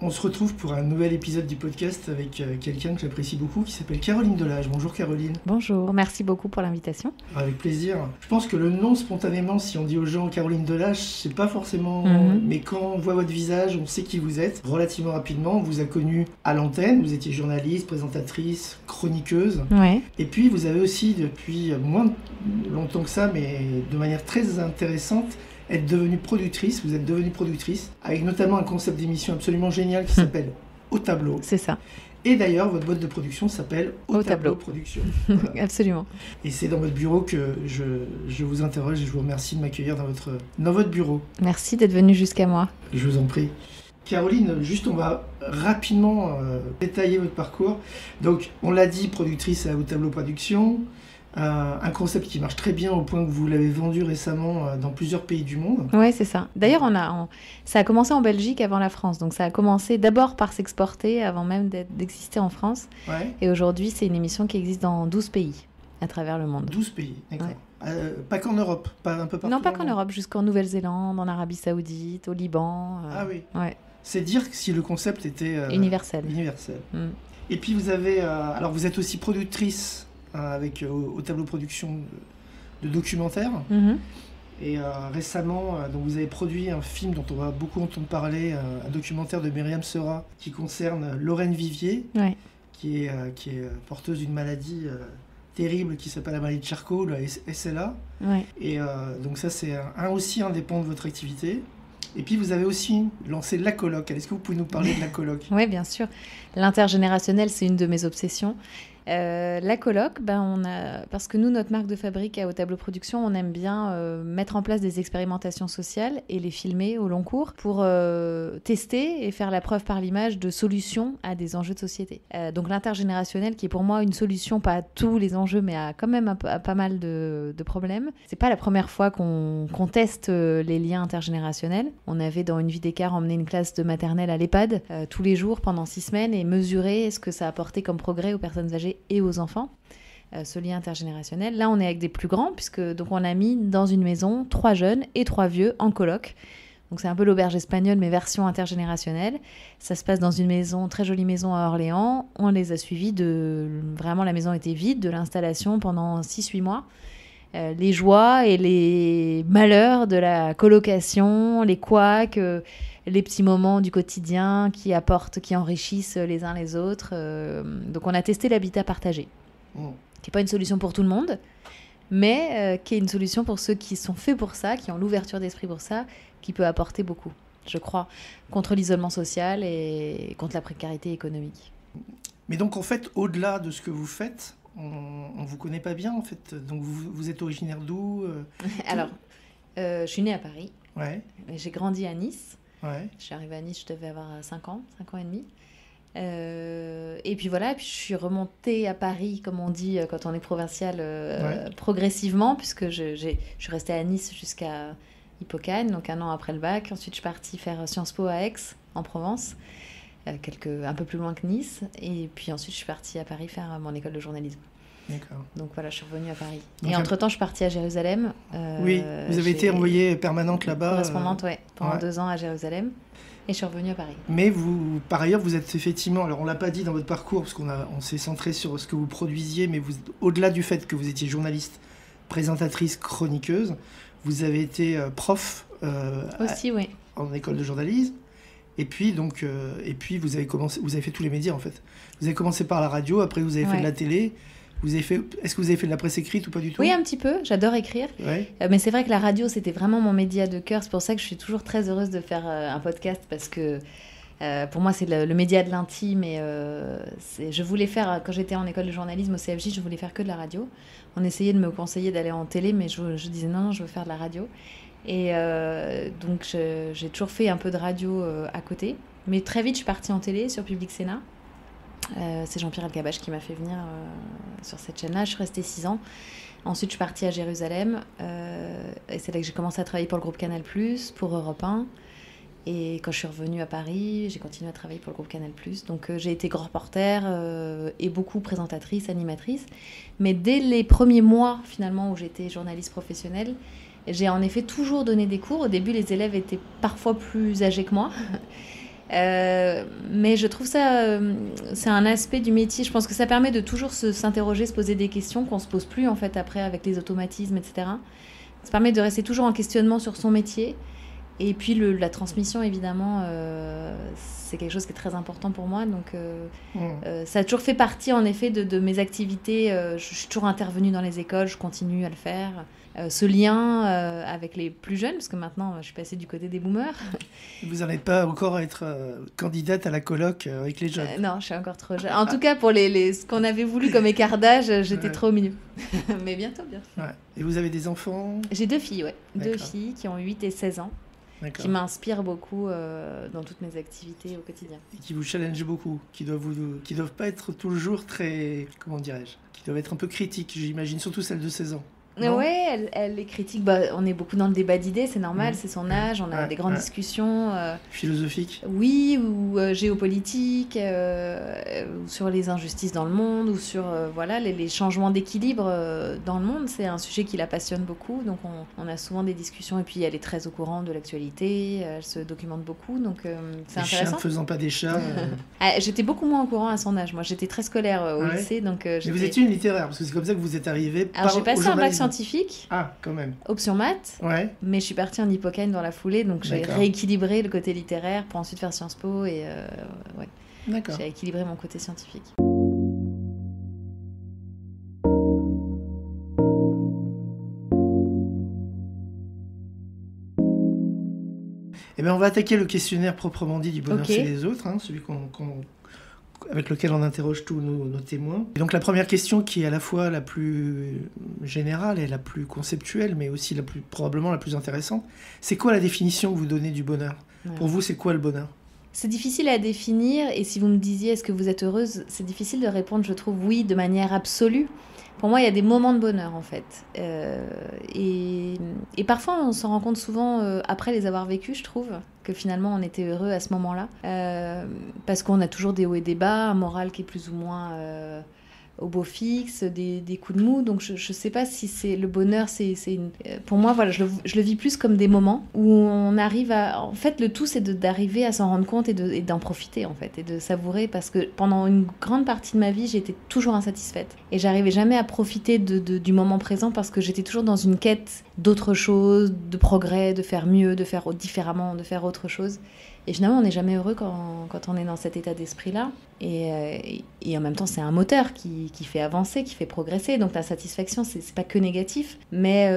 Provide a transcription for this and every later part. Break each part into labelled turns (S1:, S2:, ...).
S1: On se retrouve pour un nouvel épisode du podcast avec quelqu'un que j'apprécie beaucoup qui s'appelle Caroline Delage. Bonjour Caroline.
S2: Bonjour, merci beaucoup pour l'invitation.
S1: Avec plaisir. Je pense que le nom spontanément, si on dit aux gens Caroline Delage, c'est pas forcément... Mais quand on voit votre visage, on sait qui vous êtes. Relativement rapidement, on vous a connu à l'antenne. Vous étiez journaliste, présentatrice, chroniqueuse.
S2: Ouais.
S1: Et puis vous avez aussi depuis moins longtemps que ça, mais de manière très intéressante, vous êtes devenue productrice, avec notamment un concept d'émission absolument génial qui s'appelle Au Tableau.
S2: C'est ça.
S1: Et d'ailleurs, votre boîte de production s'appelle Au Tableau Production. Voilà.
S2: Absolument.
S1: Et c'est dans votre bureau que je vous interroge et je vous remercie de m'accueillir dans votre bureau.
S2: Merci d'être venu jusqu'à moi.
S1: Je vous en prie. Caroline, juste on va rapidement détailler votre parcours. Donc, on l'a dit, productrice à Au Tableau Production. Un concept qui marche très bien au point que vous l'avez vendu récemment dans plusieurs pays du monde.
S2: Oui, c'est ça. D'ailleurs, ça a commencé en Belgique avant la France. Donc, ça a commencé d'abord par s'exporter avant même d'exister en France.
S1: Ouais.
S2: Et aujourd'hui, c'est une émission qui existe dans 12 pays à travers le monde.
S1: 12 pays, d'accord.
S2: Ouais.
S1: Pas qu'en Europe, pas un peu partout.
S2: Non, pas qu'en Europe, jusqu'en Nouvelle-Zélande, en Arabie Saoudite, au Liban.
S1: Ah oui.
S2: Ouais.
S1: C'est dire si le concept était...
S2: universel.
S1: Et puis vous avez... alors vous êtes aussi productrice avec Au Tableau Production de documentaires. Et récemment, donc vous avez produit un film dont on va beaucoup entendre parler, un documentaire de Myriam Sera qui concerne Lorraine Vivier, qui est porteuse d'une maladie terrible qui s'appelle la maladie de Charcot, la SLA. Et donc ça, c'est aussi un des pans de votre activité. Et puis vous avez aussi lancé La Coloc. Est-ce que vous pouvez nous parler de La Coloc ?
S2: Oui, bien sûr. L'intergénérationnel, c'est une de mes obsessions. La coloc, parce que nous, notre marque de fabrique à Au Tableau Production, on aime bien mettre en place des expérimentations sociales et les filmer au long cours pour tester et faire la preuve par l'image de solutions à des enjeux de société. Donc l'intergénérationnel, qui est pour moi une solution, pas à tous les enjeux, mais à quand même à pas mal de problèmes. C'est pas la première fois qu'on teste les liens intergénérationnels. On avait dans Une vie d'écart emmené une classe de maternelle à l'EHPAD tous les jours pendant 6 semaines et mesuré ce que ça a apporté comme progrès aux personnes âgées et aux enfants, ce lien intergénérationnel. Là, on est avec des plus grands, puisque donc on a mis dans une maison 3 jeunes et 3 vieux en coloc. Donc c'est un peu l'auberge espagnole, mais version intergénérationnelle. Ça se passe dans une maison, très jolie maison à Orléans. On les a suivis vraiment, la maison était vide, de l'installation pendant 6-8 mois. Les joies et les malheurs de la colocation, les couacs, les petits moments du quotidien qui apportent, qui enrichissent les uns les autres. Donc on a testé l'habitat partagé, qui n'est pas une solution pour tout le monde, mais qui est une solution pour ceux qui sont faits pour ça, qui ont l'ouverture d'esprit pour ça, qui peut apporter beaucoup, je crois, contre l'isolement social et contre la précarité économique.
S1: Mais donc en fait, au-delà de ce que vous faites, on vous connaît pas bien en fait. Donc vous êtes originaire d'où
S2: Alors, je suis née à Paris.
S1: Ouais.
S2: J'ai grandi à Nice.
S1: Ouais.
S2: Je suis arrivée à Nice, je devais avoir 5 ans et demi. Et puis voilà, puis je suis remontée à Paris, comme on dit quand on est provincial, progressivement, puisque je suis restée à Nice jusqu'à Hippocane, donc 1 an après le bac. Ensuite, je suis partie faire Sciences Po à Aix, en Provence, un peu plus loin que Nice. Et puis ensuite, je suis partie à Paris faire mon école de journalisme.
S1: D'accord.
S2: Donc voilà, je suis revenue à Paris.
S1: Donc,
S2: et entre-temps, je suis partie à Jérusalem.
S1: Oui, vous avez été envoyée permanente là-bas.
S2: Correspondante, pendant 2 ans à Jérusalem. Et je suis revenue à Paris.
S1: Mais vous, par ailleurs, vous êtes effectivement... Alors, on ne l'a pas dit dans votre parcours, parce on s'est centré sur ce que vous produisiez, mais au-delà du fait que vous étiez journaliste, présentatrice, chroniqueuse, vous avez été prof
S2: aussi, oui.
S1: En école de journalisme. Et puis, vous avez fait tous les médias, en fait. Vous avez commencé par la radio, après vous avez fait de la télé. Est-ce que vous avez fait de la presse écrite ou pas du tout ?
S2: Oui, un petit peu. J'adore écrire. Ouais. Mais c'est vrai que la radio, c'était vraiment mon média de cœur. C'est pour ça que je suis toujours très heureuse de faire un podcast, parce que pour moi, c'est le média de l'intime. Et je voulais faire, quand j'étais en école de journalisme au CFJ, je voulais faire que de la radio. On essayait de me conseiller d'aller en télé, mais je disais non, je veux faire de la radio. Et donc, j'ai toujours fait un peu de radio à côté. Mais très vite, je suis partie en télé sur Public Sénat. C'est Jean-Pierre Elkabbach qui m'a fait venir sur cette chaîne-là. Je suis restée 6 ans. Ensuite, je suis partie à Jérusalem. Et c'est là que j'ai commencé à travailler pour le groupe Canal+, pour Europe 1. Et quand je suis revenue à Paris, j'ai continué à travailler pour le groupe Canal+. Donc, j'ai été grand reporter et beaucoup présentatrice, animatrice. Mais dès les premiers mois, finalement, où j'étais journaliste professionnelle, j'ai en effet toujours donné des cours. Au début, les élèves étaient parfois plus âgés que moi. Mais je trouve ça, c'est un aspect du métier. Je pense que ça permet de toujours s'interroger, se poser des questions qu'on ne se pose plus en fait après avec les automatismes, etc. Ça permet de rester toujours en questionnement sur son métier. Et puis la transmission, évidemment, c'est quelque chose qui est très important pour moi. Donc, ça a toujours fait partie, en effet, de mes activités. Je suis toujours intervenue dans les écoles, je continue à le faire. Ce lien avec les plus jeunes, parce que maintenant, je suis passée du côté des boomers.
S1: Vous n'en êtes pas encore à être candidate à la coloc avec les jeunes?
S2: Non, je suis encore trop jeune. En tout cas, pour ce qu'on avait voulu comme écart d'âge, j'étais trop au milieu. Mais bientôt.
S1: Ouais. Et vous avez des enfants?
S2: J'ai 2 filles, ouais. 2 filles qui ont 8 et 16 ans. Qui m'inspirent beaucoup dans toutes mes activités au quotidien.
S1: Et qui vous challengent beaucoup, qui doivent pas être toujours très, comment dirais-je, qui doivent être un peu critiques, j'imagine, surtout celle de 16 ans.
S2: Ouais, elle est critique. On est beaucoup dans le débat d'idées, c'est normal, c'est son âge, on a des grandes discussions.
S1: Philosophiques? Oui,
S2: ou géopolitiques, ou sur les injustices dans le monde, ou sur les changements d'équilibre dans le monde. C'est un sujet qui la passionne beaucoup, donc on a souvent des discussions. Et puis elle est très au courant de l'actualité, elle se documente beaucoup, donc c'est intéressant. Les
S1: chiens ne faisant pas des chats.
S2: J'étais beaucoup moins au courant à son âge. Moi, j'étais très scolaire au lycée, donc.
S1: Mais vous étiez une littéraire, parce que c'est comme ça que vous êtes arrivée.
S2: Alors j'ai passé un bac scientifique.
S1: Ah, quand même.
S2: Option maths. Ouais. Mais je suis partie en Hippocane dans la foulée, donc j'ai rééquilibré le côté littéraire pour ensuite faire Sciences Po et
S1: D'accord.
S2: J'ai équilibré mon côté scientifique.
S1: Eh bien, on va attaquer le questionnaire proprement dit du bonheur chez les autres, celui avec lequel on interroge tous nos témoins. Et donc la première question, qui est à la fois la plus générale et la plus conceptuelle, mais aussi probablement la plus intéressante, c'est quoi la définition que vous donnez du bonheur? Pour vous, c'est quoi le bonheur? C'est
S2: difficile à définir, et si vous me disiez est-ce que vous êtes heureuse, c'est difficile de répondre, je trouve, oui, de manière absolue. Pour moi, il y a des moments de bonheur, en fait. Et parfois, on s'en rend compte souvent, après les avoir vécus, je trouve, que finalement, on était heureux à ce moment-là. Parce qu'on a toujours des hauts et des bas, un moral qui est plus ou moins au beau fixe, des coups de mou. Donc, je ne sais pas si c'est le bonheur. Pour moi, voilà, je le vis plus comme des moments où on arrive à... En fait, le tout, c'est d'arriver à s'en rendre compte et d'en profiter, en fait, et de savourer. Parce que pendant une grande partie de ma vie, j'étais toujours insatisfaite. Et j'arrivais jamais à profiter du moment présent parce que j'étais toujours dans une quête d'autre chose, de progrès, de faire mieux, de faire différemment, de faire autre chose. Et finalement, on n'est jamais heureux quand on est dans cet état d'esprit-là. Et en même temps, c'est un moteur qui fait avancer, qui fait progresser. Donc la satisfaction, c'est pas que négatif. Mais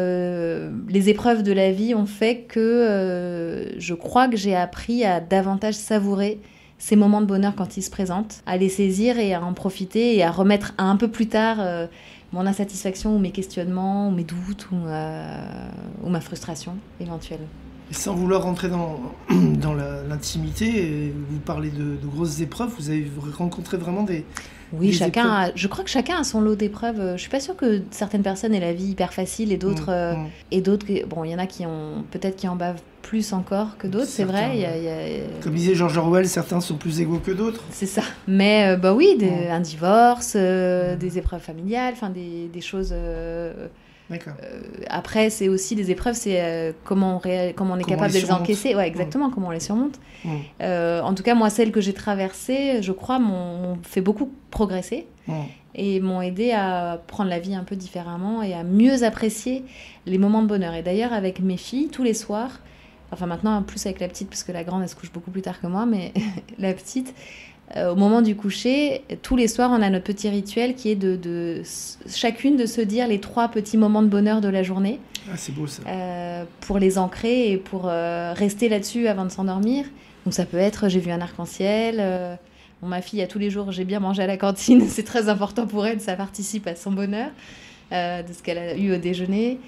S2: les épreuves de la vie ont fait que je crois que j'ai appris à davantage savourer ces moments de bonheur quand ils se présentent, à les saisir et à en profiter et à remettre un peu plus tard mon insatisfaction ou mes questionnements ou mes doutes ou ma frustration éventuelle.
S1: Et sans vouloir rentrer dans l'intimité, vous parlez de grosses épreuves, vous avez rencontré vraiment des...
S2: Oui, je crois que chacun a son lot d'épreuves. Je suis pas sûre que certaines personnes aient la vie hyper facile et d'autres... bon, il y en a qui en bavent plus encore que d'autres, c'est vrai.
S1: Comme disait George Orwell, certains sont plus égaux que d'autres.
S2: C'est ça. Mais oui, un divorce, des épreuves familiales, enfin des choses...
S1: D'accord.
S2: Après, c'est aussi des épreuves, c'est comment on est capable de les encaisser. Ouais, exactement, comment on les surmonte. En tout cas, moi, celles que j'ai traversées, je crois, m'ont fait beaucoup progresser et m'ont aidé à prendre la vie un peu différemment et à mieux apprécier les moments de bonheur. Et d'ailleurs, avec mes filles, tous les soirs, enfin maintenant, plus avec la petite, parce que la grande, elle se couche beaucoup plus tard que moi, mais la petite... au moment du coucher, tous les soirs, on a notre petit rituel qui est de chacune de se dire les 3 petits moments de bonheur de la journée.
S1: Ah, c'est beau ça.
S2: Pour les ancrer et pour rester là-dessus avant de s'endormir. Donc ça peut être j'ai vu un arc-en-ciel. Ma fille, à tous les jours, j'ai bien mangé à la cantine. C'est très important pour elle, ça participe à son bonheur, de ce qu'elle a eu au déjeuner.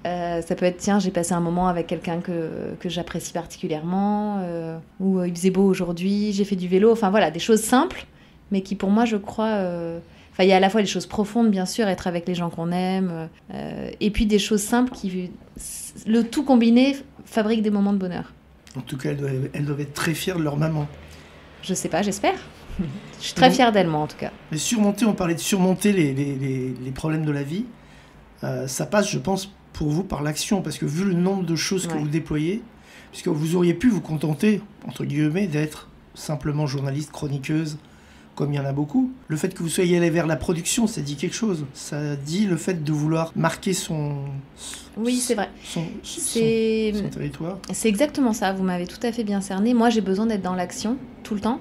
S2: Ça peut être, tiens, j'ai passé un moment avec quelqu'un que j'apprécie particulièrement, ou il faisait beau aujourd'hui, j'ai fait du vélo, enfin voilà, des choses simples, mais qui pour moi, je crois... il y a à la fois des choses profondes, bien sûr, être avec les gens qu'on aime, et puis des choses simples qui, le tout combiné, fabriquent des moments de bonheur.
S1: En tout cas, elles doivent être très fières de leur maman.
S2: Je sais pas, j'espère. Je suis très fière d'elle, moi, en tout cas.
S1: Mais on parlait de surmonter les problèmes de la vie. Ça passe, je pense, pour vous par l'action, parce que vu le nombre de choses que vous déployez, puisque vous auriez pu vous contenter, entre guillemets, d'être simplement journaliste, chroniqueuse, comme il y en a beaucoup. Le fait que vous soyez allé vers la production, ça dit quelque chose. Ça dit le fait de vouloir marquer
S2: Oui, c'est vrai.
S1: Son territoire.
S2: C'est exactement ça, vous m'avez tout à fait bien cerné. Moi, j'ai besoin d'être dans l'action tout le temps.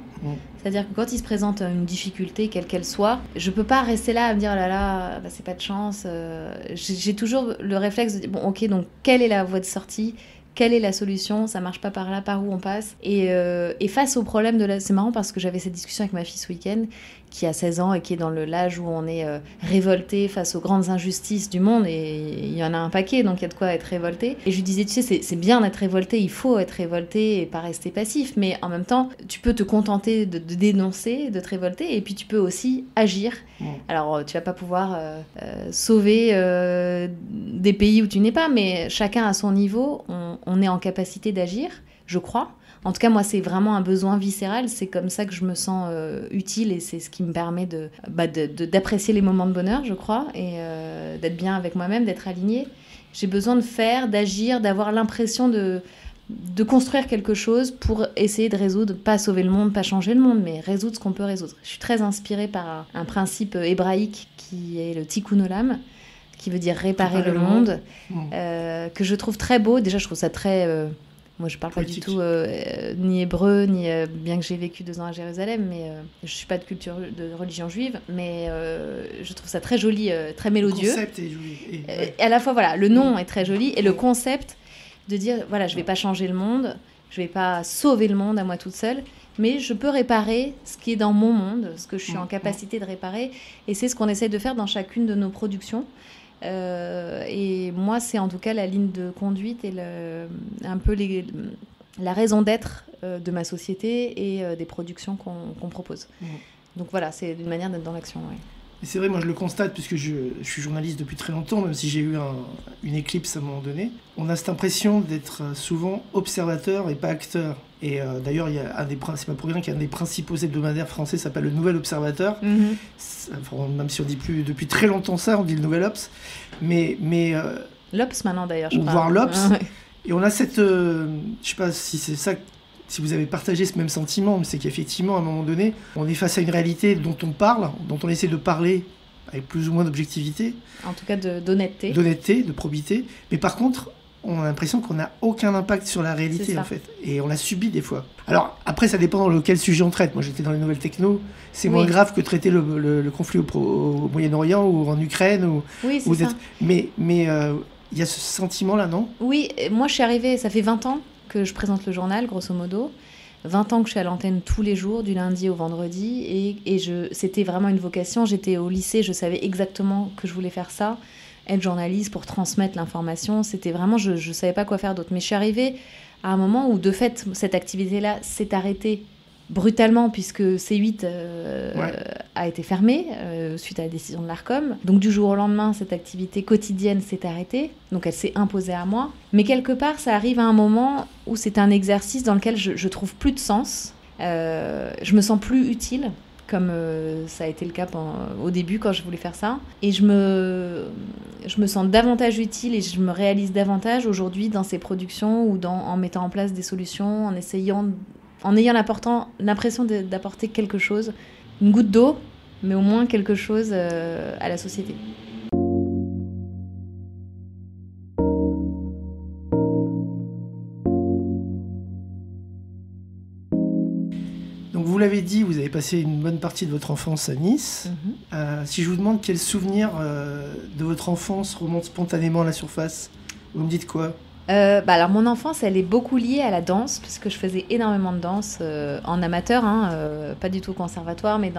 S2: C'est-à-dire que quand il se présente une difficulté, quelle qu'elle soit, je peux pas rester là à me dire, oh là là, bah, c'est pas de chance. J'ai toujours le réflexe de dire, bon, ok, donc quelle est la voie de sortie ? Quelle est la solution ? Ça marche pas par là, par où on passe ? Et face au problème c'est marrant parce que j'avais cette discussion avec ma fille ce week-end, qui a 16 ans et qui est dans l'âge où on est révolté face aux grandes injustices du monde, et il y en a un paquet, donc il y a de quoi être révolté. Et je lui disais, tu sais, c'est bien d'être révolté, il faut être révolté et pas rester passif, mais en même temps, tu peux te contenter de dénoncer, de te révolter, et puis tu peux aussi agir. Alors, tu vas pas pouvoir sauver des pays où tu n'es pas, mais chacun à son niveau, on est en capacité d'agir, je crois. En tout cas, moi, c'est vraiment un besoin viscéral. C'est comme ça que je me sens utile, et c'est ce qui me permet d'apprécier les moments de bonheur, je crois, et d'être bien avec moi-même, d'être alignée. J'ai besoin de faire, d'agir, d'avoir l'impression de construire quelque chose pour essayer de résoudre, pas sauver le monde, pas changer le monde, mais résoudre ce qu'on peut résoudre. Je suis très inspirée par un principe hébraïque qui est le tikkun olam, qui veut dire réparer le monde, que je trouve très beau. Déjà, je trouve ça très... moi, je parle
S1: poétique.
S2: Pas du tout ni hébreu, ni bien que j'ai vécu 2 ans à Jérusalem, mais je suis pas de religion juive, mais je trouve ça très joli, très mélodieux.
S1: Le concept est joli.
S2: Et à la fois, voilà, le nom est très joli, et le concept de dire, voilà, je vais pas changer le monde, je vais pas sauver le monde à moi toute seule, mais je peux réparer ce qui est dans mon monde, ce que je suis en capacité de réparer, et c'est ce qu'on essaie de faire dans chacune de nos productions. Et moi, c'est en tout cas la ligne de conduite et un peu la raison d'être de ma société et des productions qu'on propose. Donc voilà, c'est une manière d'être dans l'action. Ouais.
S1: Et c'est vrai, moi je le constate, puisque je suis journaliste depuis très longtemps, même si j'ai eu une éclipse à un moment donné. On a cette impression d'être souvent observateur et pas acteur. Et d'ailleurs, il y a c'est pas pour rien qu'il y a un des principaux hebdomadaires français, s'appelle le Nouvel Observateur. Enfin, même si on dit plus depuis très longtemps ça, on dit le Nouvel Obs. Mais
S2: l'Obs maintenant d'ailleurs, je crois.
S1: Voir l'Obs. Et on a cette... je sais pas si c'est ça... Si vous avez partagé ce même sentiment, mais c'est qu'effectivement, à un moment donné, on est face à une réalité dont on parle, dont on essaie de parler avec plus ou moins d'objectivité.
S2: En tout cas, d'honnêteté.
S1: D'honnêteté, de probité. Mais par contre, on a l'impression qu'on n'a aucun impact sur la réalité, en fait. Et on la subit des fois. Alors, après, ça dépend dans quel sujet on traite. Moi, j'étais dans les nouvelles techno. C'est moins grave que traiter le conflit au Moyen-Orient ou en Ukraine.
S2: Oui, c'est ça.
S1: Mais il y a ce sentiment-là, non ?
S2: Oui, moi, je suis arrivée, ça fait 20 ans que je présente le journal, grosso modo. 20 ans que je suis à l'antenne tous les jours, du lundi au vendredi, et c'était vraiment une vocation. J'étais au lycée, je savais exactement que je voulais faire ça, être journaliste pour transmettre l'information. C'était vraiment, je ne savais pas quoi faire d'autre. Mais je suis arrivée à un moment où, de fait, cette activité-là s'est arrêtée brutalement, puisque C8 a été fermé suite à la décision de l'Arcom. Donc du jour au lendemain, cette activité quotidienne s'est arrêtée, donc elle s'est imposée à moi. Mais quelque part, ça arrive à un moment où c'est un exercice dans lequel je trouve plus de sens, je me sens plus utile, comme ça a été le cas au début quand je voulais faire ça. Et je me sens davantage utile et je me réalise davantage aujourd'hui dans ces productions ou en mettant en place des solutions, en ayant l'impression d'apporter quelque chose, une goutte d'eau, mais au moins quelque chose à la société.
S1: Donc vous l'avez dit, vous avez passé une bonne partie de votre enfance à Nice. Si je vous demande quel souvenir de votre enfance remonte spontanément à la surface, vous me dites quoi ?
S2: Alors mon enfance, elle est beaucoup liée à la danse, puisque je faisais énormément de danse en amateur, pas du tout au conservatoire, mais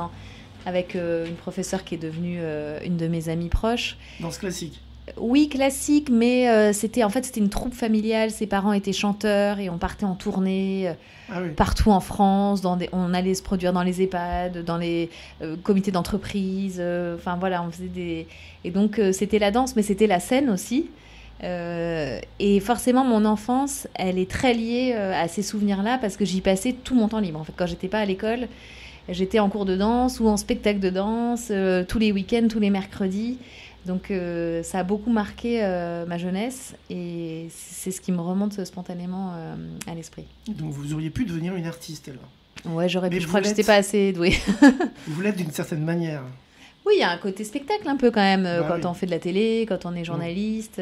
S2: avec une professeure qui est devenue une de mes amies proches.
S1: Danse classique ?
S2: Oui, classique, mais c'était une troupe familiale. Ses parents étaient chanteurs et on partait en tournée partout en France. On allait se produire dans les EHPAD, dans les comités d'entreprise. On faisait Et donc c'était la danse, mais c'était la scène aussi. Et forcément mon enfance elle est très liée à ces souvenirs là parce que j'y passais tout mon temps libre. En fait, quand j'étais pas à l'école, j'étais en cours de danse ou en spectacle de danse tous les week-ends, tous les mercredis. Donc ça a beaucoup marqué ma jeunesse et c'est ce qui me remonte spontanément à l'esprit.
S1: Donc vous auriez pu devenir une artiste alors ?
S2: Ouais, j'aurais pu. Je crois que j'étais pas assez douée.
S1: Vous l'êtes d'une certaine manière.
S2: Oui, il y a un côté spectacle un peu quand même, quand
S1: oui.
S2: on fait de la télé, quand on est journaliste.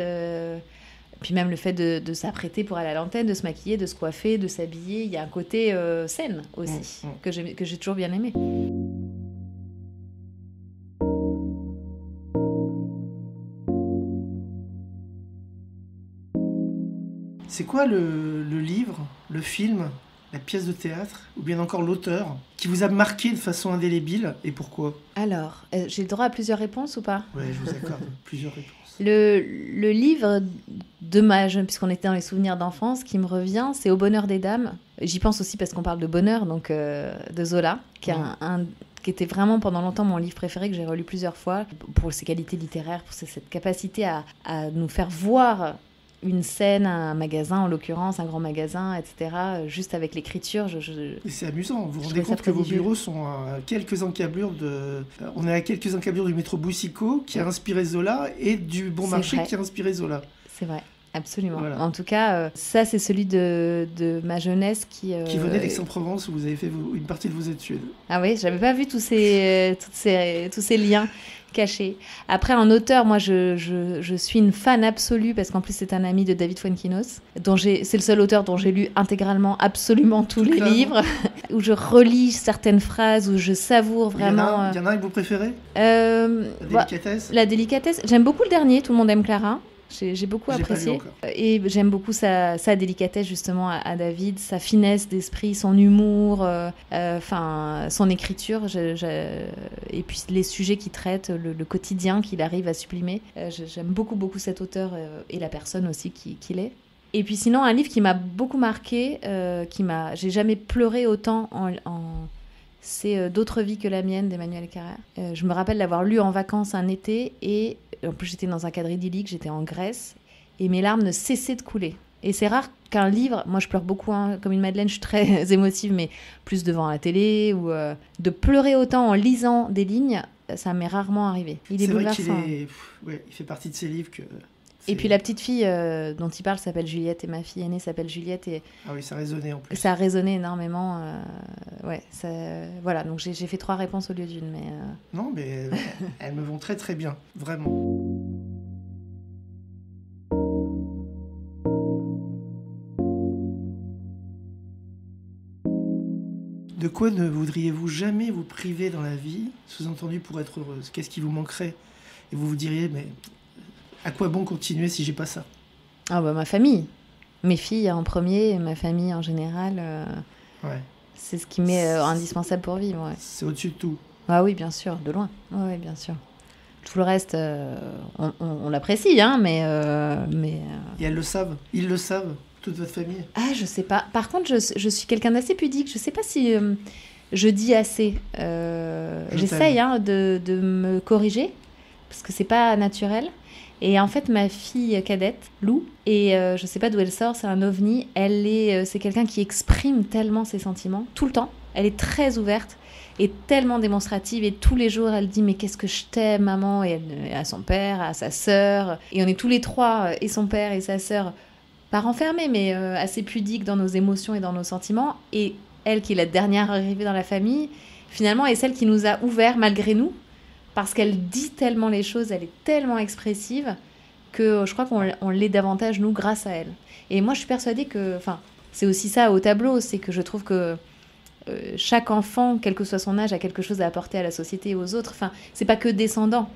S2: Puis même le fait de s'apprêter pour aller à l'antenne, de se maquiller, de se coiffer, de s'habiller. Il y a un côté scène aussi, que j'ai toujours bien aimé.
S1: C'est quoi le livre, le film, la pièce de théâtre, ou bien encore l'auteur, qui vous a marqué de façon indélébile, et pourquoi?
S2: Alors, j'ai le droit à plusieurs réponses ou pas?
S1: Oui, je vous accorde plusieurs réponses.
S2: Le livre de puisqu'on était dans les souvenirs d'enfance, qui me revient, c'est Au bonheur des dames. J'y pense aussi parce qu'on parle de bonheur, donc de Zola, qui était vraiment pendant longtemps mon livre préféré, que j'ai relu plusieurs fois, pour ses qualités littéraires, pour cette capacité à nous faire voir une scène, un magasin en l'occurrence, un grand magasin, etc. Juste avec l'écriture,
S1: Et c'est amusant, vous vous rendez compte que vos bureaux sont à quelques encablures on est à quelques encablures du métro Boucicaut qui a inspiré Zola et du Bon Marché qui a inspiré Zola.
S2: C'est vrai, absolument. Voilà. En tout cas, ça c'est celui de ma jeunesse qui
S1: venait d'Aix-en-Provence où vous avez fait une partie de vos études.
S2: Ah oui, j'avais pas vu tous ces liens cachés. Après, en auteur, moi, je suis une fan absolue, parce qu'en plus, c'est un ami de David Fuenquinos, c'est le seul auteur dont j'ai lu intégralement absolument tous les livres, où je relis certaines phrases, où je savoure vraiment...
S1: Il y en a un que vous préférez? La délicatesse.
S2: La délicatesse. J'aime beaucoup le dernier, Tout le monde aime Clara. J'ai beaucoup apprécié. Et j'aime beaucoup sa délicatesse, justement, à David, sa finesse d'esprit, son humour, son écriture. Et puis les sujets qu'il traite, le quotidien qu'il arrive à sublimer. J'aime beaucoup, beaucoup cet auteur et la personne aussi qu'il est. Et puis sinon, un livre qui m'a beaucoup marqué, j'ai jamais pleuré autant c'est D'autres vies que la mienne d'Emmanuel Carrère. Je me rappelle l'avoir lu en vacances un été, et en plus j'étais dans un cadre idyllique, j'étais en Grèce, et mes larmes ne cessaient de couler. Et c'est rare qu'un livre, moi je pleure beaucoup, comme une madeleine, je suis très émotive, mais plus devant la télé, ou de pleurer autant en lisant des lignes, ça m'est rarement arrivé. Il est bouleversant.
S1: C'est vrai qu'il fait partie de ces livres que...
S2: Et puis la petite fille dont il parle s'appelle Juliette, et ma fille aînée s'appelle Juliette.
S1: Ah oui, ça résonnait en plus.
S2: Ça a résonné énormément. Voilà, donc j'ai fait 3 réponses au lieu d'une. Mais
S1: Non, mais elles me vont très très bien, vraiment. De quoi ne voudriez-vous jamais vous priver dans la vie, sous-entendu pour être heureuse? Qu'est-ce qui vous manquerait? Et vous vous diriez, mais... à quoi bon continuer si j'ai pas ça?
S2: Ah bah ma famille, mes filles en premier, ma famille en général. C'est ce qui m'est indispensable pour vivre. Ouais.
S1: C'est au-dessus de tout.
S2: Ah oui, bien sûr, de loin. Oui, bien sûr. Tout le reste, on l'apprécie, hein, mais.
S1: Et elles le savent. Ils le savent. Toute votre famille.
S2: Ah, je sais pas. Par contre, je suis quelqu'un d'assez pudique. Je sais pas si je dis assez. J'essaye de me corriger parce que c'est pas naturel. Et en fait, ma fille cadette, Lou, et je sais pas d'où elle sort, c'est un ovni, c'est quelqu'un qui exprime tellement ses sentiments, tout le temps. Elle est très ouverte et tellement démonstrative, et tous les jours, elle dit « Mais qu'est-ce que je t'aime, maman ?» Et à son père, à sa sœur. Et on est tous les 3, et son père et sa sœur, pas renfermés, mais assez pudiques dans nos émotions et dans nos sentiments. Et elle, qui est la dernière arrivée dans la famille, finalement, est celle qui nous a ouverts malgré nous, parce qu'elle dit tellement les choses, elle est tellement expressive, que je crois qu'on l'est davantage, nous, grâce à elle. Et moi, je suis persuadée que... c'est aussi ça au tableau, c'est que je trouve que chaque enfant, quel que soit son âge, a quelque chose à apporter à la société et aux autres. C'est pas que descendant.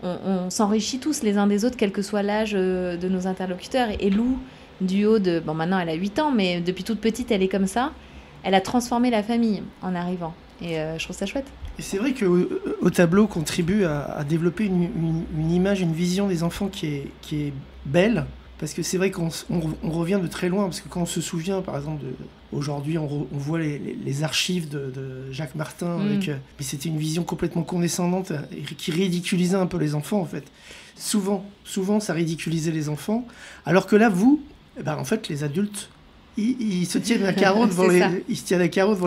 S2: On s'enrichit tous les uns des autres, quel que soit l'âge de nos interlocuteurs. Et Lou, du haut de... Bon, maintenant, elle a 8 ans, mais depuis toute petite, elle est comme ça. Elle a transformé la famille en arrivant. Et je trouve ça chouette. Et
S1: c'est vrai qu'au tableau contribue à développer une image, une vision des enfants qui est belle. Parce que c'est vrai qu'on revient de très loin. Parce que quand on se souvient, par exemple, aujourd'hui, on voit les archives de Jacques Martin. Mais c'était une vision complètement condescendante qui ridiculisait un peu les enfants, en fait. Souvent, ça ridiculisait les enfants. Alors que là, vous, en fait, les adultes... Ils se tiennent à carreau devant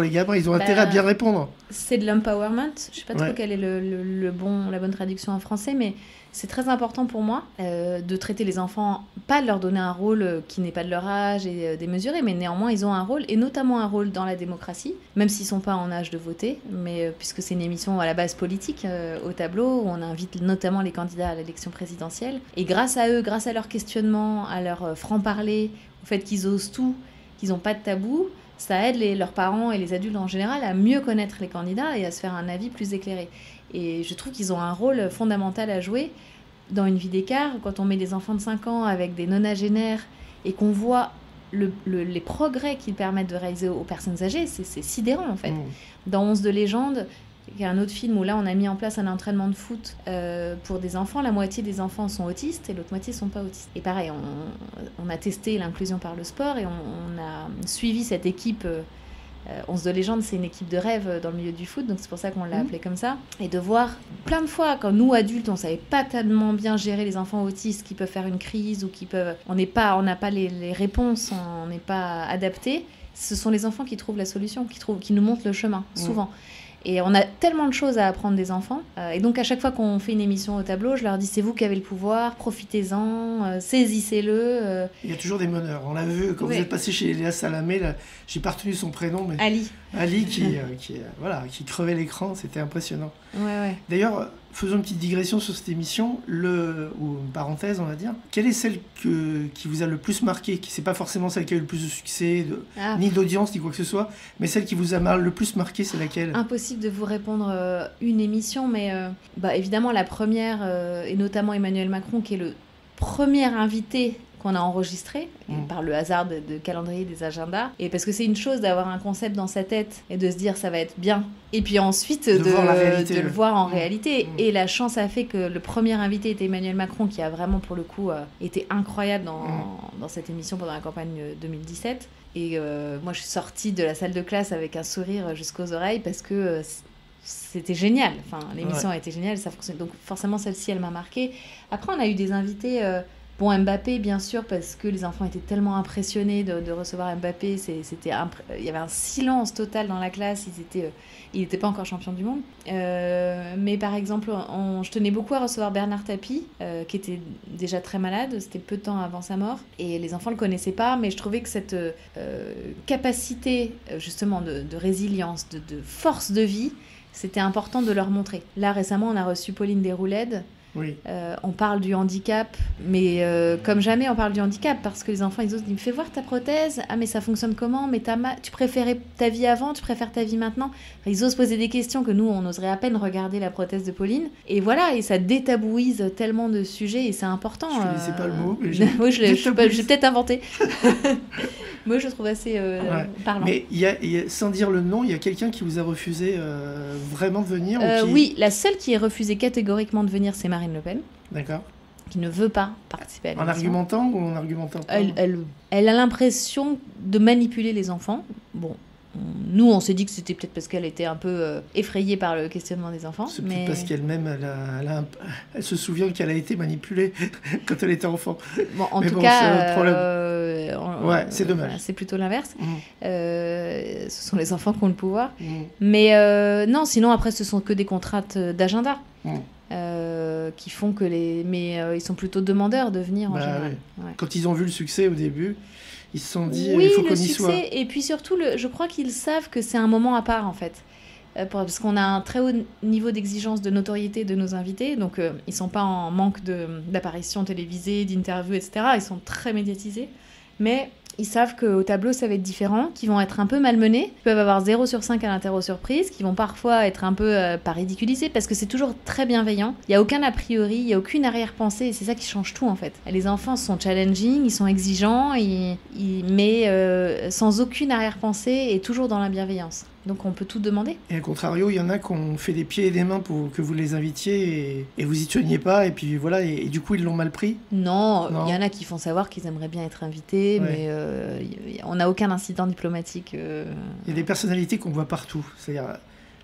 S1: les gamins, ils ont intérêt à bien répondre.
S2: C'est de l'empowerment, je sais pas trop quelle est la bonne traduction en français, mais C'est très important pour moi de traiter les enfants, pas de leur donner un rôle qui n'est pas de leur âge et démesuré, mais néanmoins ils ont un rôle, et notamment un rôle dans la démocratie, même s'ils ne sont pas en âge de voter, mais puisque c'est une émission à la base politique au tableau, où on invite notamment les candidats à l'élection présidentielle. Et grâce à eux, grâce à leur questionnement, à leur franc-parler, au fait qu'ils osent tout, qu'ils n'ont pas de tabou, ça aide leurs parents et les adultes en général à mieux connaître les candidats et à se faire un avis plus éclairé. Et je trouve qu'ils ont un rôle fondamental à jouer dans une vie d'écart. Quand on met des enfants de 5 ans avec des nonagénaires et qu'on voit les progrès qu'ils permettent de réaliser aux personnes âgées, c'est sidérant en fait. Dans 11 de légende, il y a un autre film où là on a mis en place un entraînement de foot pour des enfants. La moitié des enfants sont autistes et l'autre moitié ne sont pas autistes. Et pareil, on a testé l'inclusion par le sport et on a suivi cette équipe. 11 de légende, c'est une équipe de rêve dans le milieu du foot, donc c'est pour ça qu'on l'a appelé comme ça. Et de voir plein de fois, quand nous adultes, on savait pas tellement bien gérer les enfants autistes qui peuvent faire une crise ou qui peuvent, on n'a pas les réponses, on n'est pas adapté. Ce sont les enfants qui trouvent la solution, qui nous montrent le chemin, souvent. Et on a tellement de choses à apprendre des enfants. Et donc, à chaque fois qu'on fait une émission au tableau, je leur dis, c'est vous qui avez le pouvoir, profitez-en, saisissez-le.
S1: Il y a toujours des meneurs. On l'a vu quand vous êtes passé chez Léa Salamé, là, j'ai pas retenu son prénom, mais Ali qui crevait l'écran, c'était impressionnant.
S2: Ouais.
S1: D'ailleurs, faisons une petite digression sur cette émission, ou une parenthèse, on va dire. Quelle est celle qui vous a le plus marqué, qui c'est pas forcément celle qui a eu le plus de succès, ni d'audience, ni quoi que ce soit, mais celle qui vous a le plus marqué, c'est laquelle ?
S2: Impossible de vous répondre une émission, mais évidemment la première, et notamment Emmanuel Macron, qui est le premier invité qu'on a enregistré par le hasard de calendrier, des agendas, et parce que c'est une chose d'avoir un concept dans sa tête et de se dire ça va être bien, et puis ensuite de le voir en réalité. Et la chance a fait que le premier invité était Emmanuel Macron, qui a vraiment pour le coup été incroyable dans cette émission pendant la campagne 2017. Et moi je suis sortie de la salle de classe avec un sourire jusqu'aux oreilles parce que c'était génial. Enfin, l'émission a été géniale, ça fonctionne. Donc forcément celle-ci elle m'a marquée. Après on a eu des invités. Mbappé, bien sûr, parce que les enfants étaient tellement impressionnés de recevoir Mbappé. Il y avait un silence total dans la classe. Il n'était pas encore champion du monde. Mais par exemple, je tenais beaucoup à recevoir Bernard Tapie, qui était déjà très malade. C'était peu de temps avant sa mort. Et les enfants ne le connaissaient pas. Mais je trouvais que cette capacité, justement, de résilience, de force de vie, c'était important de leur montrer. Là, récemment, on a reçu Pauline Desrouledes.
S1: Oui.
S2: On parle du handicap, mais comme jamais on parle du handicap, parce que les enfants ils osent dire, fais voir ta prothèse, ah mais ça fonctionne comment, mais tu préférais ta vie avant, tu préfères ta vie maintenant. Enfin, ils osent poser des questions que nous on oserait à peine regarder la prothèse de Pauline, et voilà, et ça détabouise tellement de sujets, et c'est important.
S1: Je connaissais pas le mot, mais
S2: j'ai peut-être inventé. Moi je trouve assez parlant.
S1: Mais sans dire le nom, il y a quelqu'un qui vous a refusé vraiment de venir
S2: Oui, la seule qui est refusée catégoriquement de venir, c'est Marine Le Pen.
S1: D'accord.
S2: Qui ne veut pas participer à l'émission.
S1: En argumentant ou en argumentant pas ?
S2: Elle a l'impression de manipuler les enfants. Bon, nous, on s'est dit que c'était peut-être parce qu'elle était un peu effrayée par le questionnement des enfants.
S1: C'est peut-être parce qu'elle-même, elle se souvient qu'elle a été manipulée quand elle était enfant.
S2: Bon, en tout cas,
S1: c'est dommage.
S2: C'est plutôt l'inverse. Ce sont les enfants qui ont le pouvoir. Mais non, sinon, après, ce sont que des contraintes d'agenda. Qui font que mais ils sont plutôt demandeurs de venir en général.
S1: Oui. Ouais. Quand ils ont vu le succès au début, ils se sont dit il faut qu'on y soit.
S2: Et puis surtout, je crois qu'ils savent que c'est un moment à part en fait. Parce qu'on a un très haut niveau d'exigence de notoriété de nos invités, donc ils ne sont pas en manque d'apparitions télévisées, d'interviews, etc. Ils sont très médiatisés, mais ils savent qu'au tableau, ça va être différent, qu'ils vont être un peu malmenés, qu'ils peuvent avoir 0 sur 5 à l'interro-surprise, qu'ils vont parfois être un peu, pas ridiculisés, parce que c'est toujours très bienveillant. Il n'y a aucun a priori, il n'y a aucune arrière-pensée, et c'est ça qui change tout, en fait. Les enfants sont challenging, ils sont exigeants, mais sans aucune arrière-pensée et toujours dans la bienveillance. Donc on peut tout demander.
S1: Et à contrario, il y en a qui ont fait des pieds et des mains pour que vous les invitiez et vous y teniez pas, et puis voilà, et du coup ils l'ont mal pris.
S2: Non, il y en a qui font savoir qu'ils aimeraient bien être invités, mais on n'a aucun incident diplomatique.
S1: Il y a des personnalités qu'on voit partout. C'est-à-dire,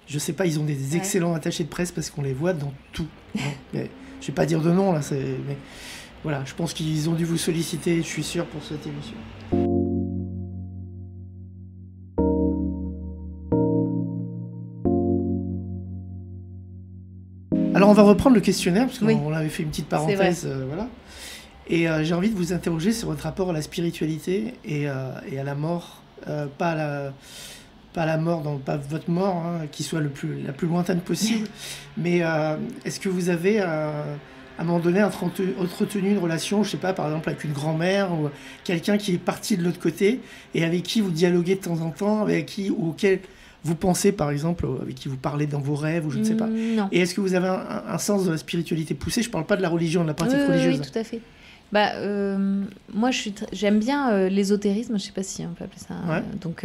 S1: je sais pas, ils ont des excellents attachés de presse parce qu'on les voit dans tout. Mais, je vais pas dire de nom là, mais voilà, je pense qu'ils ont dû vous solliciter, je suis sûr, pour cette émission. Alors Alors on va reprendre le questionnaire, parce qu'on
S2: Oui.
S1: avait fait une petite parenthèse. Voilà. Et j'ai envie de vous interroger sur votre rapport à la spiritualité et à la mort. Pas à la mort, pas votre mort, hein, qui soit la plus lointaine possible. Mais est-ce que vous avez, à un moment donné, entretenu une relation, je sais pas, par exemple avec une grand-mère ou quelqu'un qui est parti de l'autre côté et avec qui vous dialoguez de temps en temps, avec qui ou auquel vous pensez, par exemple, avec qui vous parlez dans vos rêves ou je ne sais pas.
S2: Non.
S1: Et est-ce que vous avez un sens de la spiritualité poussé? Je ne parle pas de la religion, de la pratique religieuse.
S2: Oui, tout à fait. Moi, j'aime bien l'ésotérisme, je ne sais pas si on peut appeler ça.
S1: Ouais.
S2: Donc,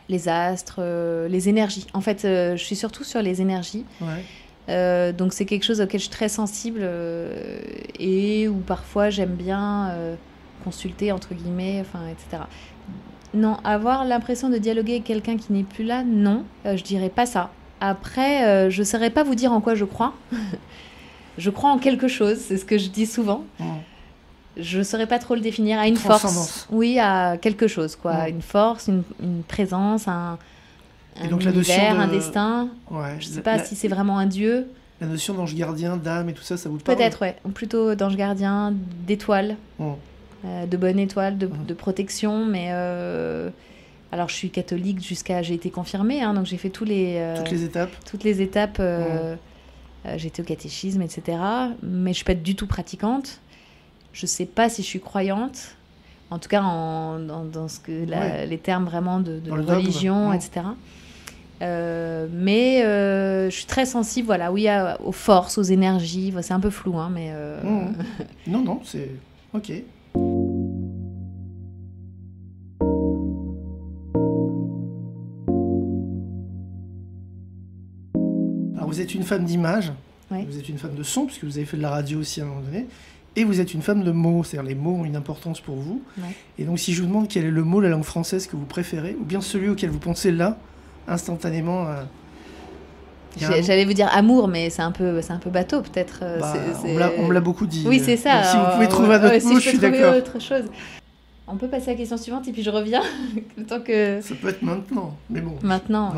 S2: les astres, les énergies. En fait, je suis surtout sur les énergies.
S1: Ouais.
S2: Donc, c'est quelque chose auquel je suis très sensible et où parfois j'aime bien consulter, entre guillemets, etc. Non, avoir l'impression de dialoguer avec quelqu'un qui n'est plus là, non, je dirais pas ça. Après, je ne saurais pas vous dire en quoi je crois. Je crois en quelque chose, c'est ce que je dis souvent. Je ne saurais pas trop le définir, à une force. Oui, à quelque chose, quoi. Une force, une présence, un
S1: donc,
S2: univers, un destin.
S1: Ouais,
S2: je ne sais pas si c'est vraiment un dieu.
S1: La notion d'ange gardien, d'âme et tout ça, ça vous parle?
S2: Peut-être, ouais. Plutôt d'ange gardien, d'étoile, de bonne étoile, de protection. Mais alors, je suis catholique j'ai été confirmée, hein, donc j'ai fait toutes les étapes. Toutes les étapes. J'ai été au catéchisme, etc. Mais je ne suis pas du tout pratiquante. Je ne sais pas si je suis croyante. En tout cas, dans ce que les termes vraiment de religion, etc. Mais je suis très sensible, voilà, oui, aux forces, aux énergies. C'est un peu flou, hein, mais...
S1: Non, c'est... Ok. Alors, vous êtes une femme d'image, vous êtes une femme de son, puisque vous avez fait de la radio aussi à un moment donné, et vous êtes une femme de mots, c'est-à-dire les mots ont une importance pour vous. Et donc, si je vous demande quel est le mot de la langue française que vous préférez, ou bien celui auquel vous pensez là, instantanément...
S2: J'allais vous dire amour, mais c'est un peu bateau, peut-être.
S1: On me l'a beaucoup dit.
S2: Oui, c'est ça.
S1: Donc, si vous pouvez trouver un autre mot, je suis d'accord.
S2: Autre chose. On peut passer à la question suivante et puis je reviens. Le temps que...
S1: Ça peut être maintenant, mais bon.
S2: Maintenant.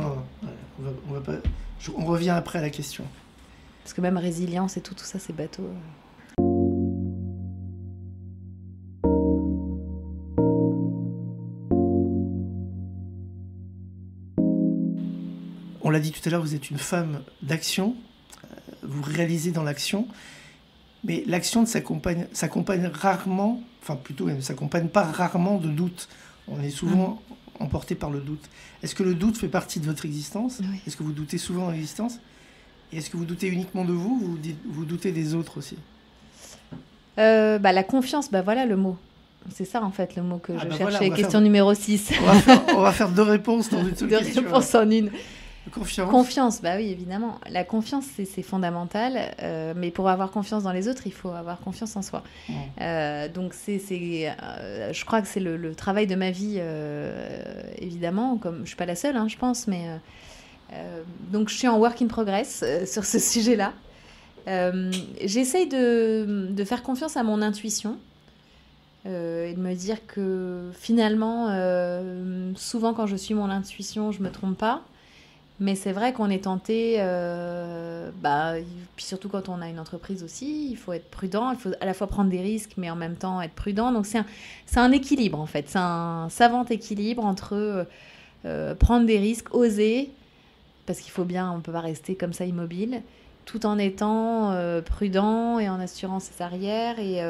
S1: On va pas... On revient après à la question.
S2: Parce que même résilience et tout ça, c'est bateau.
S1: On l'a dit tout à l'heure, vous êtes une femme d'action, vous réalisez dans l'action, mais l'action s'accompagne rarement, enfin plutôt même, s'accompagne pas rarement de doute. On est souvent emporté par le doute. Est-ce que le doute fait partie de votre existence?
S2: Oui.
S1: Est-ce que vous doutez souvent de l'existence? Et est-ce que vous doutez uniquement de vous ou vous doutez des autres aussi?
S2: La confiance, voilà le mot. C'est ça en fait le mot que je cherchais. Voilà, question numéro 6.
S1: On va faire 2 réponses dans une seule question.
S2: 2 réponses en une.
S1: Confiance,
S2: oui, évidemment. La confiance, c'est fondamental. Mais pour avoir confiance dans les autres, il faut avoir confiance en soi. Donc, je crois que c'est le travail de ma vie, évidemment. Comme je ne suis pas la seule, hein, je pense. Mais, donc, je suis en work in progress sur ce sujet-là. J'essaye de faire confiance à mon intuition. Et de me dire que finalement, souvent quand je suis mon intuition, je ne me trompe pas. Mais c'est vrai qu'on est tenté, puis surtout quand on a une entreprise aussi, il faut être prudent, il faut à la fois prendre des risques, mais en même temps être prudent. Donc c'est un équilibre en fait, c'est un savant équilibre entre prendre des risques, oser, parce qu'il faut bien, on ne peut pas rester comme ça immobile, tout en étant prudent et en assurant ses arrières. Et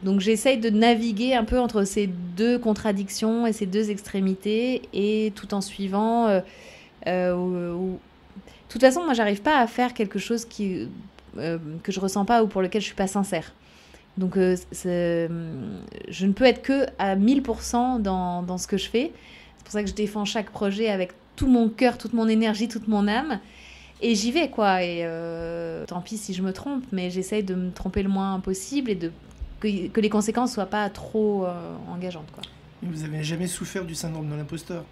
S2: donc j'essaye de naviguer un peu entre ces 2 contradictions et ces 2 extrémités, et tout en suivant... de toute façon, moi, j'arrive pas à faire quelque chose que je ressens pas ou pour lequel je suis pas sincère. Donc, je ne peux être que à 1000% dans ce que je fais. C'est pour ça que je défends chaque projet avec tout mon cœur, toute mon énergie, toute mon âme. Et j'y vais, quoi. Et tant pis si je me trompe, mais j'essaye de me tromper le moins possible et que les conséquences soient pas trop engageantes, quoi.
S1: Vous avez jamais souffert du syndrome de l'imposteur?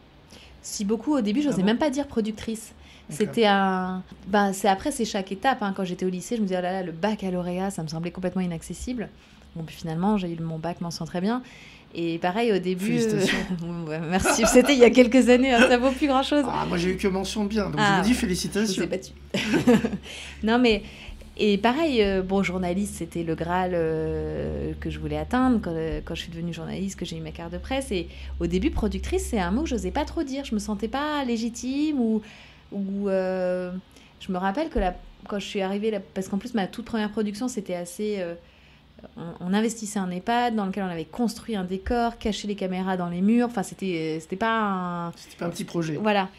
S2: Si, beaucoup. Au début, je n'osais même pas dire productrice. C'était c'est chaque étape. Hein. Quand j'étais au lycée, je me disais, oh là là, le baccalauréat, ça me semblait complètement inaccessible. Bon, puis finalement, j'ai eu mon bac, m'en sens très bien. Et pareil, au début...
S1: Félicitations.
S2: Merci, c'était il y a quelques années, hein, ça vaut plus grand-chose.
S1: Moi, j'ai eu que mention bien, donc je vous dis félicitations.
S2: Je vous ai battu. Non, mais... Et pareil, journaliste, c'était le Graal que je voulais atteindre quand je suis devenue journaliste, que j'ai eu ma carte de presse. Et au début, productrice, c'est un mot que je n'osais pas trop dire. Je me sentais pas légitime je me rappelle que quand je suis arrivée, parce qu'en plus, ma toute première production, c'était assez... on investissait un EHPAD dans lequel on avait construit un décor, caché les caméras dans les murs. Enfin, c'était pas
S1: un petit projet.
S2: Voilà.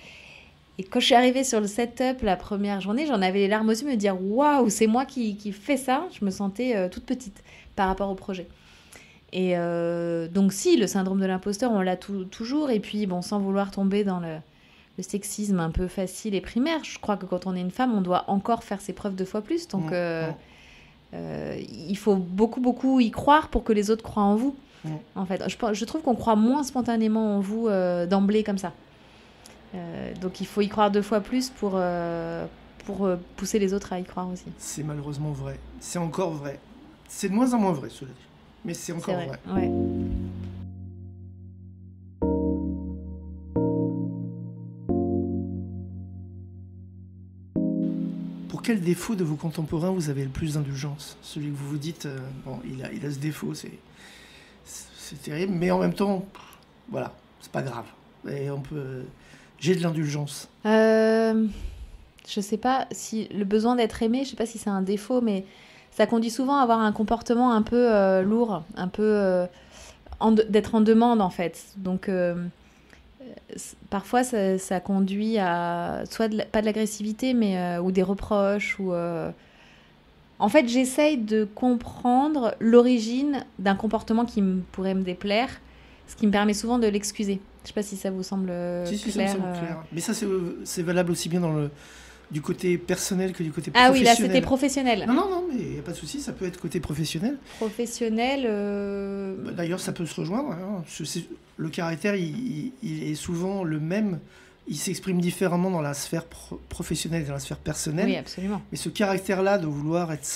S2: Et quand je suis arrivée sur le setup la première journée, j'en avais les larmes aux yeux, me dire waouh, c'est moi qui fais ça. Je me sentais toute petite par rapport au projet. Et donc si, le syndrome de l'imposteur, on l'a toujours. Et puis bon, sans vouloir tomber dans le sexisme un peu facile et primaire, je crois que quand on est une femme, on doit encore faire ses preuves 2 fois plus. Donc il faut beaucoup y croire pour que les autres croient en vous. En fait, je trouve qu'on croit moins spontanément en vous d'emblée comme ça. Donc il faut y croire 2 fois plus pour pousser les autres à y croire aussi.
S1: C'est malheureusement vrai. C'est encore vrai. C'est de moins en moins vrai, cela dit. Mais c'est encore vrai.
S2: Ouais.
S1: Pour quel défaut de vos contemporains vous avez le plus d'indulgence ? Celui que vous vous dites, il a ce défaut, c'est terrible, mais en même temps, voilà, c'est pas grave. Et j'ai de l'indulgence.
S2: Je sais pas si le besoin d'être aimé, je sais pas si c'est un défaut, mais ça conduit souvent à avoir un comportement un peu lourd, un peu d'être en demande en fait. Donc parfois ça conduit à soit pas de l'agressivité, mais ou des reproches ou. En fait, j'essaye de comprendre l'origine d'un comportement qui pourrait me déplaire, ce qui me permet souvent de l'excuser. Je ne sais pas si ça vous semble clair.
S1: Si, ça me semble clair. Mais ça, c'est valable aussi bien du côté personnel que du côté professionnel.
S2: Ah oui, là, c'était professionnel.
S1: Non, mais il n'y a pas de souci, ça peut être côté professionnel.
S2: Professionnel...
S1: D'ailleurs, ça peut se rejoindre. Hein. Le caractère, il est souvent le même. Il s'exprime différemment dans la sphère professionnelle et dans la sphère personnelle.
S2: Oui, absolument.
S1: Mais ce caractère-là, de vouloir être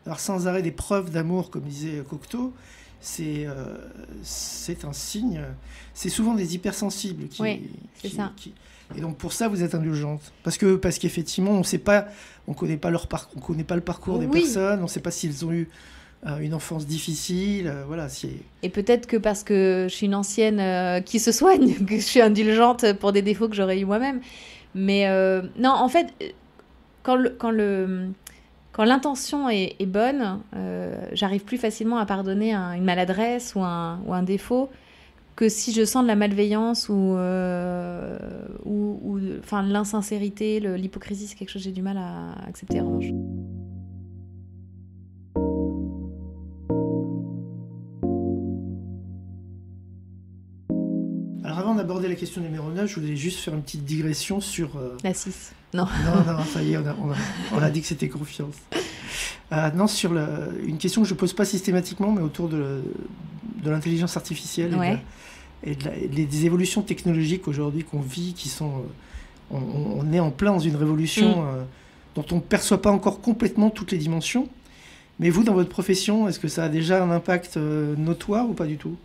S1: d'avoir sans arrêt des preuves d'amour, comme disait Cocteau, c'est un signe. C'est souvent des hypersensibles et donc pour ça vous êtes indulgente parce qu'effectivement on connaît pas le parcours des personnes, on ne sait pas s'ils ont eu une enfance difficile, voilà.
S2: Et peut-être que parce que je suis une ancienne qui se soigne, que je suis indulgente pour des défauts que j'aurais eu moi-même. Mais non, en fait, quand l'intention est bonne, j'arrive plus facilement à pardonner une maladresse ou un défaut que si je sens de la malveillance ou l'insincérité, l'hypocrisie, c'est quelque chose que j'ai du mal à accepter en revanche.
S1: Alors avant d'aborder la question numéro 9, je voulais juste faire une petite digression sur...
S2: La 6. Non,
S1: ça y est, on a dit que c'était confiance. Non, sur une question que je ne pose pas systématiquement, mais autour de l'intelligence artificielle et des évolutions technologiques aujourd'hui qu'on vit, qui sont... On est en plein dans une révolution dont on ne perçoit pas encore complètement toutes les dimensions. Mais vous, dans votre profession, est-ce que ça a déjà un impact notoire ou pas du tout ?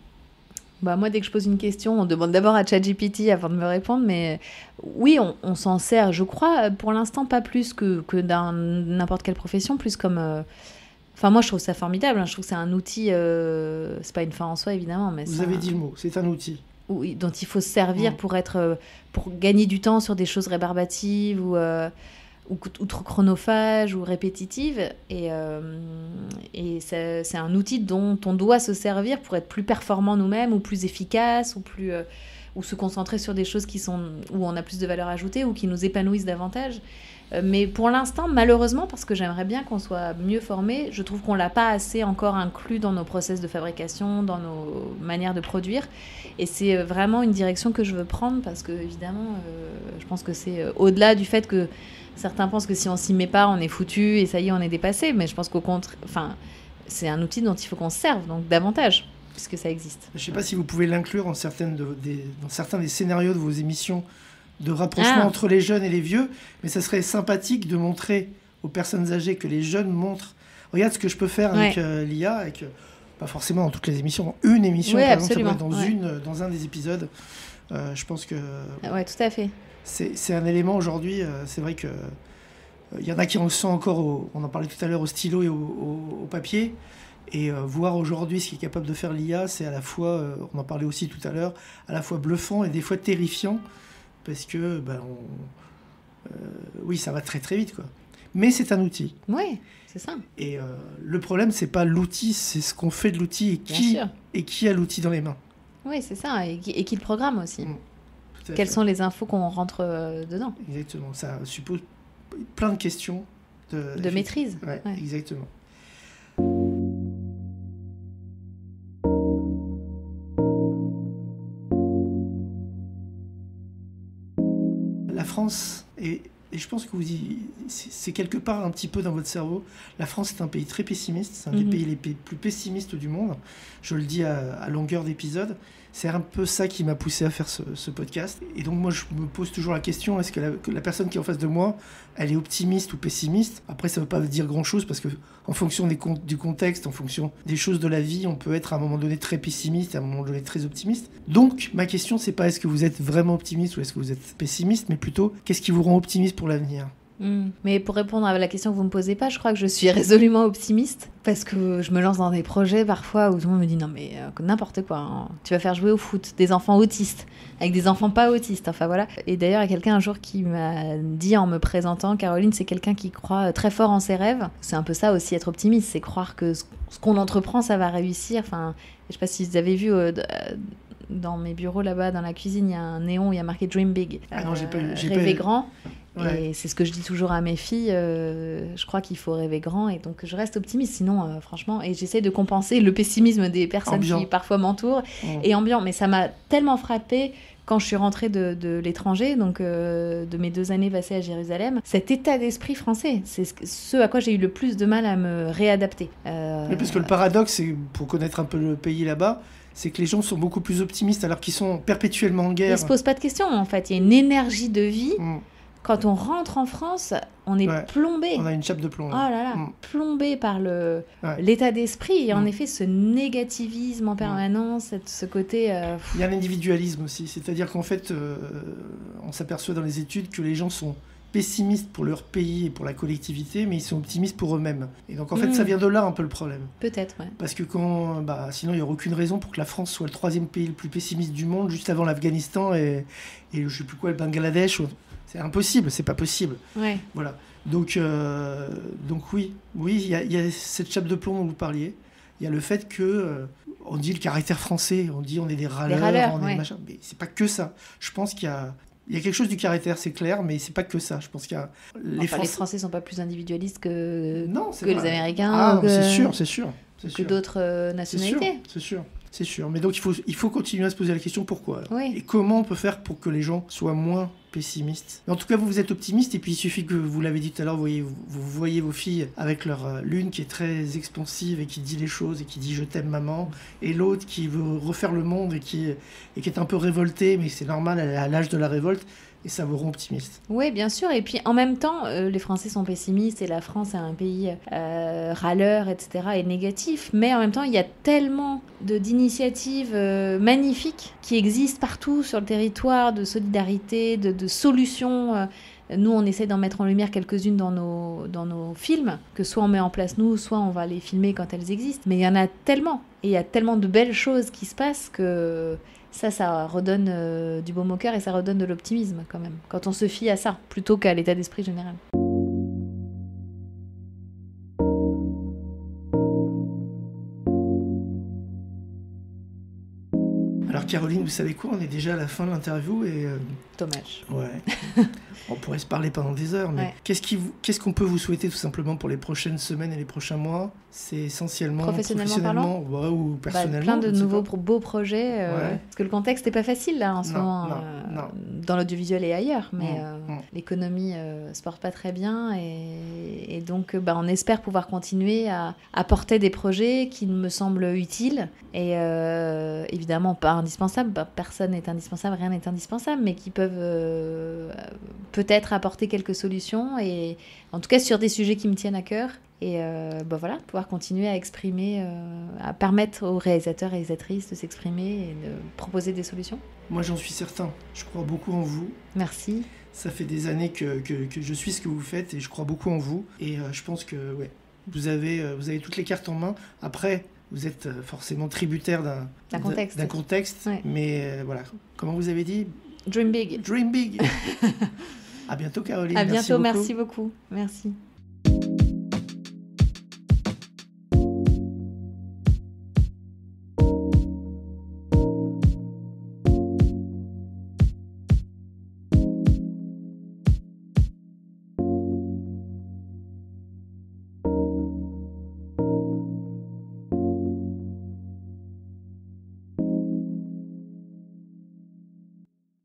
S2: Moi, dès que je pose une question, on demande d'abord à ChatGPT avant de me répondre. Mais oui, on s'en sert, je crois, pour l'instant, pas plus que dans n'importe quelle profession, plus comme... moi, je trouve ça formidable. Hein. Je trouve que c'est un outil... c'est pas une fin en soi, évidemment. Mais
S1: vous avez dit le mot, c'est un outil.
S2: Oui, dont il faut se servir pour gagner du temps sur des choses rébarbatives ou trop chronophages ou répétitives. Et c'est un outil dont on doit se servir pour être plus performant nous-mêmes ou plus efficace ou se concentrer sur des choses où on a plus de valeur ajoutée ou qui nous épanouissent davantage. Mais pour l'instant, malheureusement, parce que j'aimerais bien qu'on soit mieux formés, je trouve qu'on ne l'a pas assez encore inclus dans nos process de fabrication, dans nos manières de produire. Et c'est vraiment une direction que je veux prendre parce que, évidemment, je pense que c'est au-delà du fait que certains pensent que si on s'y met pas, on est foutu et ça y est, on est dépassé. Mais je pense qu'au contraire, c'est un outil dont il faut qu'on se serve, donc davantage, puisque ça existe.
S1: Je ne sais pas si vous pouvez l'inclure dans certains des scénarios de vos émissions de rapprochement entre les jeunes et les vieux, mais ça serait sympathique de montrer aux personnes âgées que les jeunes montrent. Regarde ce que je peux faire avec l'IA, avec pas forcément dans toutes les émissions, une émission, par exemple, ça peut être dans un des épisodes. Je pense que
S2: ouais, tout à fait.
S1: C'est un élément aujourd'hui. C'est vrai que il y en a qui en sont encore, on en parlait tout à l'heure, au stylo et au papier. Et voir aujourd'hui ce qu'est capable de faire l'IA, c'est à la fois, on en parlait aussi tout à l'heure, à la fois bluffant et des fois terrifiant, parce que oui, ça va très très vite, quoi. Mais c'est un outil.
S2: Oui, c'est ça.
S1: Et le problème, c'est pas l'outil, c'est ce qu'on fait de l'outil et qui a l'outil dans les mains.
S2: Oui, c'est ça, et qui le programme aussi. Quelles sont les infos qu'on rentre dedans?
S1: Exactement, ça suppose plein de questions.
S2: De maîtrise.
S1: Ouais. Exactement. La France, et je pense que c'est quelque part un petit peu dans votre cerveau, la France est un pays très pessimiste, c'est un des pays les plus pessimistes du monde, je le dis à longueur d'épisode. C'est un peu ça qui m'a poussé à faire ce podcast. Et donc moi, je me pose toujours la question, est-ce que la personne qui est en face de moi, elle est optimiste ou pessimiste? Après, ça ne veut pas dire grand-chose, parce qu'en fonction du contexte, en fonction des choses de la vie, on peut être à un moment donné très pessimiste, à un moment donné très optimiste. Donc, ma question, c'est pas est-ce que vous êtes vraiment optimiste ou est-ce que vous êtes pessimiste, mais plutôt, qu'est-ce qui vous rend optimiste pour l'avenir?
S2: Mais pour répondre à la question que vous ne me posez pas, je crois que je suis résolument optimiste, parce que je me lance dans des projets parfois où tout le monde me dit non mais n'importe quoi, hein. Tu vas faire jouer au foot des enfants autistes avec des enfants pas autistes, enfin voilà. Et d'ailleurs il y a quelqu'un un jour qui m'a dit en me présentant, Caroline, c'est quelqu'un qui croit très fort en ses rêves. C'est un peu ça aussi, être optimiste, c'est croire que ce qu'on entreprend ça va réussir. Enfin, je sais pas si vous avez vu dans mes bureaux là-bas dans la cuisine, il y a un néon, il y a marqué Dream Big.
S1: Ah non, j'ai
S2: rêver
S1: pas...
S2: grand.
S1: Ouais.
S2: Et c'est ce que je dis toujours à mes filles, je crois qu'il faut rêver grand, et donc je reste optimiste, sinon franchement, et j'essaie de compenser le pessimisme des personnes qui parfois m'entourent, et ambiant, mais ça m'a tellement frappée quand je suis rentrée de l'étranger, donc de mes 2 années passées à Jérusalem, cet état d'esprit français, c'est ce à quoi j'ai eu le plus de mal à me réadapter.
S1: Mais parce que le paradoxe, c'est, pour connaître un peu le pays là-bas, c'est que les gens sont beaucoup plus optimistes alors qu'ils sont perpétuellement en guerre.
S2: Ils se posent pas de questions, en fait, il y a une énergie de vie. Quand on rentre en France, on est plombé.
S1: On a une chape de plomb.
S2: Oh là là, plombé par l'état d'esprit. Et en effet, ce négativisme en permanence, ce côté...
S1: Il y a un individualisme aussi. C'est-à-dire qu'en fait, on s'aperçoit dans les études que les gens sont pessimistes pour leur pays et pour la collectivité, mais ils sont optimistes pour eux-mêmes. Et donc en fait, ça vient de là un peu le problème.
S2: Peut-être, ouais.
S1: Parce que sinon, il n'y aurait aucune raison pour que la France soit le 3e pays le plus pessimiste du monde, juste avant l'Afghanistan et je ne sais plus quoi, le Bangladesh. C'est impossible, c'est pas possible.
S2: Ouais.
S1: Voilà. Donc oui, il y a cette chape de plomb dont vous parliez. Il y a le fait que on dit le caractère français, on dit on est des râleurs, on est des machins. Mais c'est pas que ça. Je pense qu'il y a quelque chose du caractère, c'est clair, mais c'est pas que ça. Je pense qu'il y a
S2: les Français sont pas plus individualistes que
S1: les
S2: Américains.
S1: Ah, c'est sûr.
S2: Que d'autres nationalités.
S1: C'est sûr. Mais donc il faut continuer à se poser la question pourquoi.
S2: Oui.
S1: Et comment on peut faire pour que les gens soient moins pessimistes. Mais en tout cas, vous êtes optimiste, et puis il suffit que, vous l'avez dit tout à l'heure, vous voyez vos filles avec l'une qui est très expansive et qui dit les choses et qui dit je t'aime maman, et l'autre qui veut refaire le monde et qui est un peu révoltée, mais c'est normal, elle est à l'âge de la révolte. Et ça vous rend optimiste.
S2: Oui, bien sûr. Et puis, en même temps, les Français sont pessimistes et la France est un pays râleur, etc., et négatif. Mais en même temps, il y a tellement d'initiatives magnifiques qui existent partout sur le territoire, de solidarité, de solutions. Nous, on essaie d'en mettre en lumière quelques-unes dans nos films, que soit on met en place nous, soit on va les filmer quand elles existent. Mais il y en a tellement. Et il y a tellement de belles choses qui se passent que... Ça redonne du baume au cœur et ça redonne de l'optimisme quand même, quand on se fie à ça, plutôt qu'à l'état d'esprit général.
S1: Alors Caroline, vous savez quoi, on est déjà à la fin de l'interview et...
S2: Dommage.
S1: Ouais. On pourrait se parler pendant des heures, mais qu'est-ce qu'on peut vous souhaiter tout simplement pour les prochaines semaines et les prochains mois? C'est essentiellement professionnellement ou personnellement.
S2: Plein de nouveaux beaux projets, parce que le contexte n'est pas facile là en ce moment.
S1: Non.
S2: dans l'audiovisuel et ailleurs, mais l'économie se porte pas très bien et donc on espère pouvoir continuer à porter des projets qui me semblent utiles et évidemment pas indispensables, personne n'est indispensable, rien n'est indispensable, mais qui peuvent peut-être apporter quelques solutions et en tout cas sur des sujets qui me tiennent à cœur. Et voilà, pouvoir continuer à exprimer, à permettre aux réalisateurs et réalisatrices de s'exprimer et de proposer des solutions.
S1: Moi, j'en suis certain. Je crois beaucoup en vous.
S2: Merci.
S1: Ça fait des années que je suis ce que vous faites et je crois beaucoup en vous. Et je pense que vous avez toutes les cartes en main. Après, vous êtes forcément tributaire d'un contexte.
S2: Ouais.
S1: Mais voilà, comment vous avez dit ?
S2: Dream big.
S1: Dream big. À bientôt, Caroline.
S2: À bientôt, merci beaucoup. Merci.